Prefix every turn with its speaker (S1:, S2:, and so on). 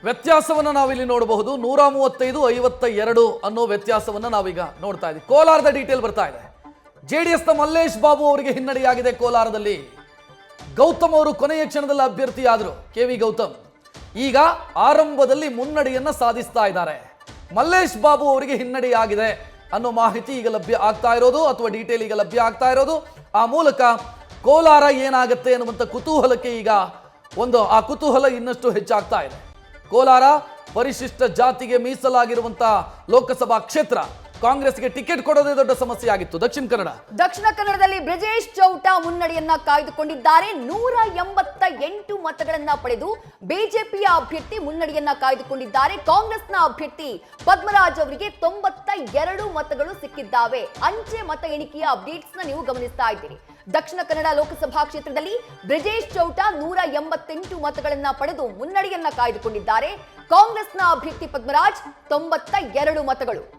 S1: ವ್ಯತ್ಯಾಸವನ್ನು ನಾವಿಲ್ಲಿ ನೋಡಬಹುದು 135-52 ಅನ್ನೋ ವ್ಯತ್ಯಾಸವನ್ನು ನಾವೀಗ ನೋಡ್ತಾ ಇದ್ದೀವಿ. ಕೋಲಾರದ ಡೀಟೇಲ್ ಬರ್ತಾ ಇದೆ. ಜೆಡಿಎಸ್ನ ಮಲ್ಲೇಶ್ ಬಾಬು ಅವರಿಗೆ ಹಿನ್ನಡೆಯಾಗಿದೆ ಕೋಲಾರದಲ್ಲಿ. ಗೌತಮ್ ಅವರು ಕೊನೆಯ ಕ್ಷಣದಲ್ಲಿ ಅಭ್ಯರ್ಥಿಯಾದರು. ಕೆವಿ ಗೌತಮ್ ಈಗ ಆರಂಭದಲ್ಲಿ ಮುನ್ನಡೆಯನ್ನ ಸಾಧಿಸ್ತಾ ಇದ್ದಾರೆ. ಮಲ್ಲೇಶ್ ಬಾಬು ಅವರಿಗೆ ಹಿನ್ನಡೆಯಾಗಿದೆ ಅನ್ನೋ ಮಾಹಿತಿ ಈಗ ಲಭ್ಯ ಆಗ್ತಾ ಇರೋದು ಅಥವಾ ಡೀಟೇಲ್ ಈಗ ಲಭ್ಯ ಆಗ್ತಾ ಇರೋದು. ಆ ಮೂಲಕ ಕೋಲಾರ ಏನಾಗುತ್ತೆ ಅನ್ನುವಂಥ ಕುತೂಹಲಕ್ಕೆ ಈಗ ಆ ಕುತೂಹಲ ಇನ್ನಷ್ಟು ಹೆಚ್ಚಾಗ್ತಾ ಇದೆ. ಕೋಲಾರ ಪರಿಶಿಷ್ಟ ಜಾತಿಗೆ ಮೀಸಲಾಗಿರುವಂತಹ ಲೋಕಸಭಾ ಕ್ಷೇತ್ರ. ಕಾಂಗ್ರೆಸ್ಗೆ ಟಿಕೆಟ್ ಕೊಡೋದೇ ದೊಡ್ಡ ಸಮಸ್ಯೆ ಆಗಿತ್ತು.
S2: ದಕ್ಷಿಣ ಕನ್ನಡದಲ್ಲಿ ಬ್ರಿಜೇಶ್ ಚೌಟ ಮುನ್ನಡೆಯನ್ನ ಕಾಯ್ದುಕೊಂಡಿದ್ದಾರೆ. 188 ಮತಗಳನ್ನ ಪಡೆದು ಬಿಜೆಪಿಯ ಅಭ್ಯರ್ಥಿ ಮುನ್ನಡೆಯನ್ನ ಕಾಯ್ದುಕೊಂಡಿದ್ದಾರೆ. ಕಾಂಗ್ರೆಸ್ನ ಅಭ್ಯರ್ಥಿ ಪದ್ಮರಾಜ್ ಅವರಿಗೆ 92 ಮತಗಳು ಸಿಕ್ಕಿದ್ದಾವೆ. ಅಂಚೆ ಮತ ಎಣಿಕೆಯ ಅಪ್ಡೇಟ್ಸ್ ನ ನೀವು ಗಮನಿಸ್ತಾ ಇದ್ದೀರಿ. ದಕ್ಷಿಣ ಕನ್ನಡ ಲೋಕಸಭಾ ಕ್ಷೇತ್ರದಲ್ಲಿ ಬ್ರಿಜೇಶ್ ಚೌಟ 188 ಮತಗಳನ್ನ ಪಡೆದು ಮುನ್ನಡೆಯನ್ನ ಕಾಯ್ದುಕೊಂಡಿದ್ದಾರೆ. ಕಾಂಗ್ರೆಸ್ನ ಅಭ್ಯರ್ಥಿ ಪದ್ಮರಾಜ್ 92 ಮತಗಳು.